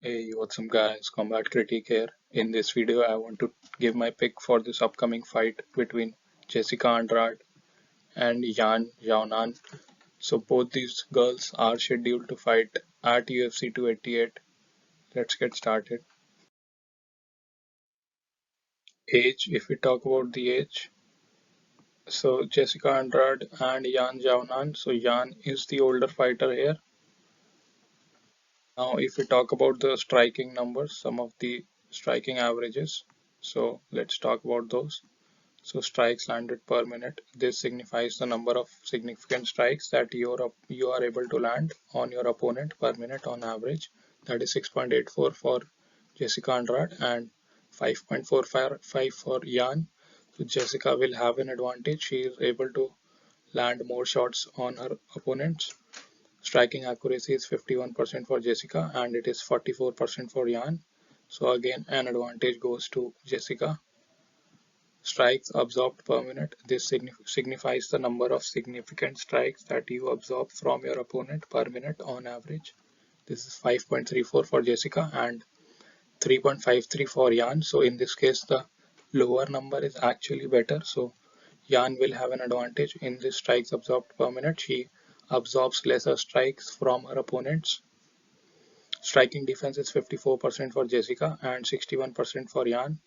Hey, what's up guys, CombatCritique here. In this video, I want to give my pick for this upcoming fight between Jessica Andrade and Yan Xiaonan. So both these girls are scheduled to fight at UFC 288. Let's get started. Age, if we talk about the age, so Jessica Andrade and Yan Xiaonan. So Yan is the older fighter here. Now, if we talk about the striking numbers, some of the striking averages. So let's talk about those. So strikes landed per minute. This signifies the number of significant strikes that you are able to land on your opponent per minute on average. That is 6.84 for Jessica Andrade and 5.45 for Yan. So Jessica will have an advantage. She is able to land more shots on her opponents. Striking accuracy is 51% for Jessica and it is 44% for Yan. So again an advantage goes to Jessica. Strikes absorbed per minute. This signifies the number of significant strikes that you absorb from your opponent per minute on average. This is 5.34 for Jessica and 3.53 for Yan. So in this case, the lower number is actually better. So Yan will have an advantage in the strikes absorbed per minute. She absorbs lesser strikes from her opponents. Striking defense is 54% for Jessica and 61% for Yan.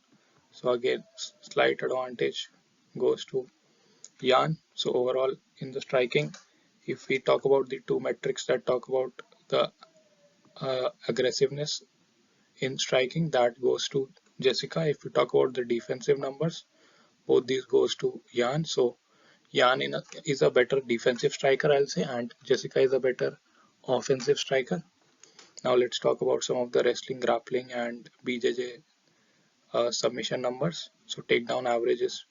So again, slight advantage goes to Yan. So overall in the striking, if we talk about the two metrics that talk about the aggressiveness in striking, that goes to Jessica. If we talk about the defensive numbers, both these goes to Yan. So Yan is a better defensive striker, I'll say, and Jessica is a better offensive striker. Now let's talk about some of the wrestling, grappling, and BJJ submission numbers. So takedown average is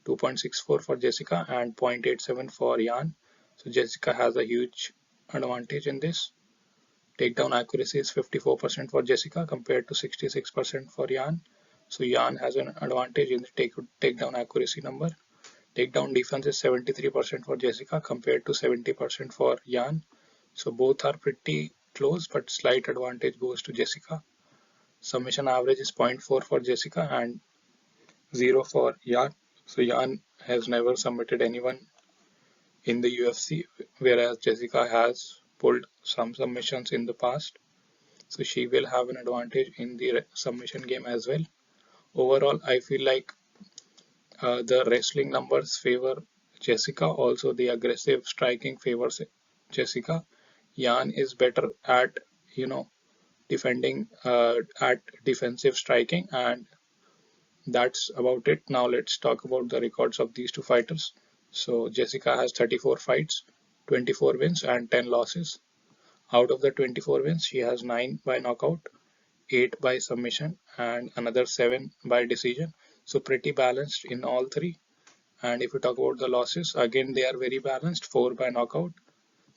2.64 for Jessica and 0.87 for Yan. So Jessica has a huge advantage in this. Takedown accuracy is 54% for Jessica compared to 66% for Yan. So Yan has an advantage in the takedown accuracy number. Takedown defense is 73% for Jessica compared to 70% for Yan. So both are pretty close, but slight advantage goes to Jessica. Submission average is 0.4 for Jessica and 0 for Yan. So Yan has never submitted anyone in the UFC, whereas Jessica has pulled some submissions in the past. So she will have an advantage in the submission game as well. Overall, I feel like the wrestling numbers favor Jessica. Also, the aggressive striking favors Jessica. Yan is better at defending at defensive striking, and that's about it. Now let's talk about the records of these two fighters. So Jessica has 34 fights, 24 wins and 10 losses. Out of the 24 wins, she has 9 by knockout, 8 by submission and another 7 by decision. So pretty balanced in all three. And if we talk about the losses, again they are very balanced, 4 by knockout,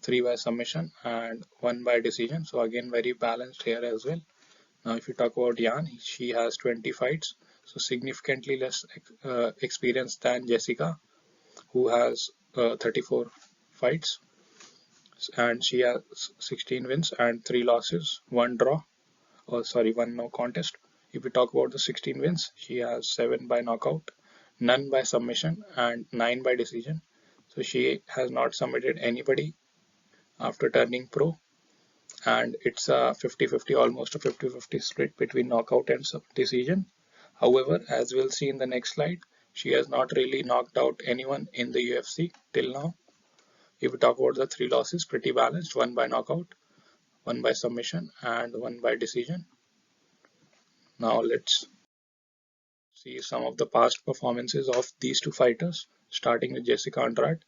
3 by submission and 1 by decision. So again very balanced here as well. Now if you talk about Yan, she has 20 fights, so significantly less experience than Jessica, who has 34 fights, and she has 16 wins and 3 losses, 1 draw, or sorry, 1 no contest. If we talk about the 16 wins, she has 7 by knockout, none by submission, and 9 by decision. So she has not submitted anybody after turning pro, and it's a 50-50, almost a 50-50 split between knockout and decision. However, as we'll see in the next slide, she has not really knocked out anyone in the UFC till now. If we talk about the 3 losses, pretty balanced, 1 by knockout, 1 by submission and 1 by decision. Now let's see some of the past performances of these two fighters, starting with Jessica Andrade.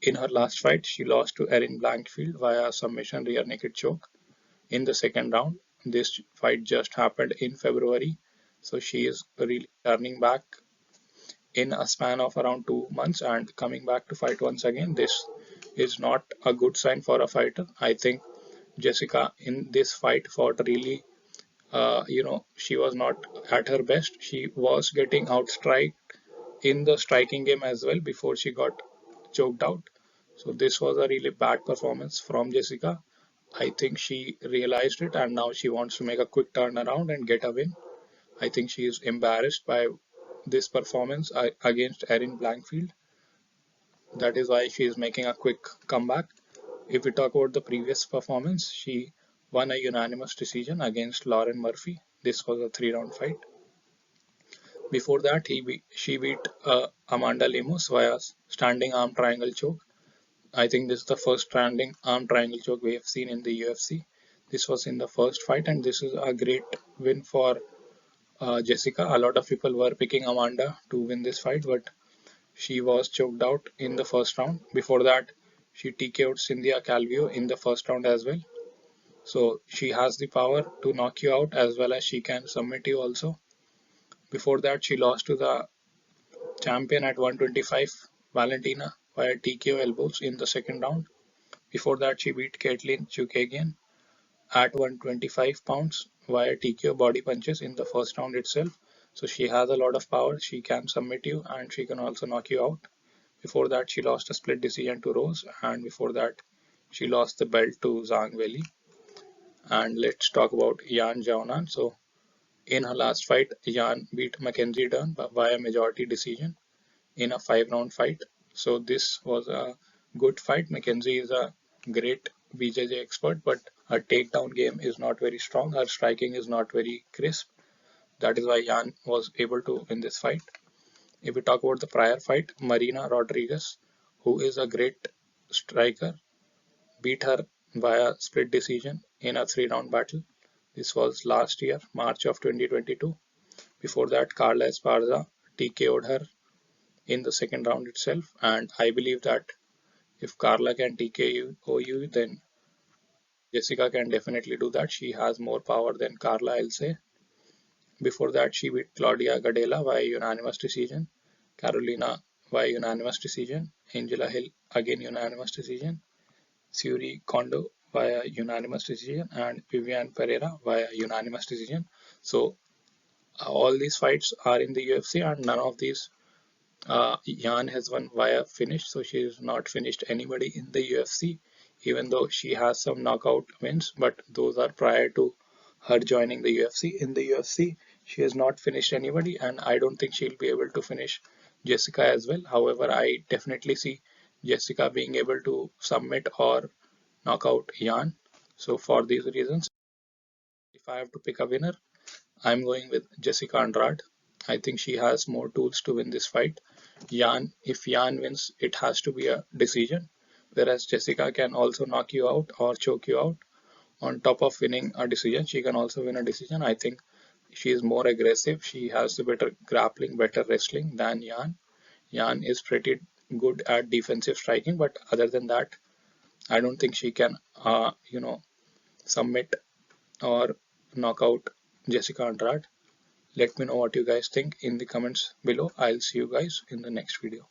In her last fight, she lost to Erin Blankfield via submission rear naked choke in the second round. This fight just happened in February, so she is really turning back in a span of around 2 months and coming back to fight once again. This is not a good sign for a fighter. I think Jessica in this fight fought really, she was not at her best. She was getting outstriked in the striking game as well before she got choked out. So this was a really bad performance from Jessica. I think she realized it and now she wants to make a quick turnaround and get a win. I think she is embarrassed by this performance against Erin Blankfield. That is why she is making a quick comeback. If we talk about the previous performance, she won a unanimous decision against Lauren Murphy. This was a 3 round fight. Before that, she beat Amanda Lemos via standing arm triangle choke. I think this is the first standing arm triangle choke we have seen in the UFC. This was in the first fight, and this is a great win for Jessica. A lot of people were picking Amanda to win this fight, but she was choked out in the first round. Before that, she TKO'd Cynthia Calvillo in the first round as well. So she has the power to knock you out as well as she can submit you also. Before that, she lost to the champion at 125, Valentina, via TKO elbows in the second round. Before that, she beat Caitlin Chukagian at 125 pounds via TKO body punches in the first round itself. So she has a lot of power. She can submit you and she can also knock you out. Before that, she lost a split decision to Rose, and before that, she lost the belt to Zhang Weili. And let's talk about Yan Xiaonan. So in her last fight, Yan beat Mackenzie Dern via majority decision in a 5 round fight. So this was a good fight. Mackenzie is a great BJJ expert, but her takedown game is not very strong. Her striking is not very crisp. That is why Yan was able to win this fight. If we talk about the prior fight, Marina Rodriguez, who is a great striker, beat her via split decision in a 3 round battle. This was last year, March of 2022. Before that, Carla Esparza TKO'd her in the second round itself, and I believe that if Carla can TKO you, then Jessica can definitely do that. She has more power than Carla, I'll say. Before that, she beat Claudia Gadela via unanimous decision, Carolina via unanimous decision, Angela Hill again unanimous decision, Suri Kondo via unanimous decision, and Vivian Pereira via unanimous decision. So all these fights are in the UFC, and none of these Yan has won via finish, so she has not finished anybody in the UFC, even though she has some knockout wins, but those are prior to her joining the UFC. In the UFC, she has not finished anybody, and I don't think she'll be able to finish Jessica as well. However, I definitely see Jessica being able to submit or knock out Yan. So for these reasons, if I have to pick a winner, I'm going with Jessica Andrade. I think she has more tools to win this fight. If Yan wins, it has to be a decision, whereas Jessica can also knock you out or choke you out. On top of winning a decision, she can also win a decision. I think she is more aggressive. She has the better grappling, better wrestling than Yan. Yan is pretty good at defensive striking, but other than that, I don't think she can, submit or knock out Jessica Andrade. Let me know what you guys think in the comments below. I'll see you guys in the next video.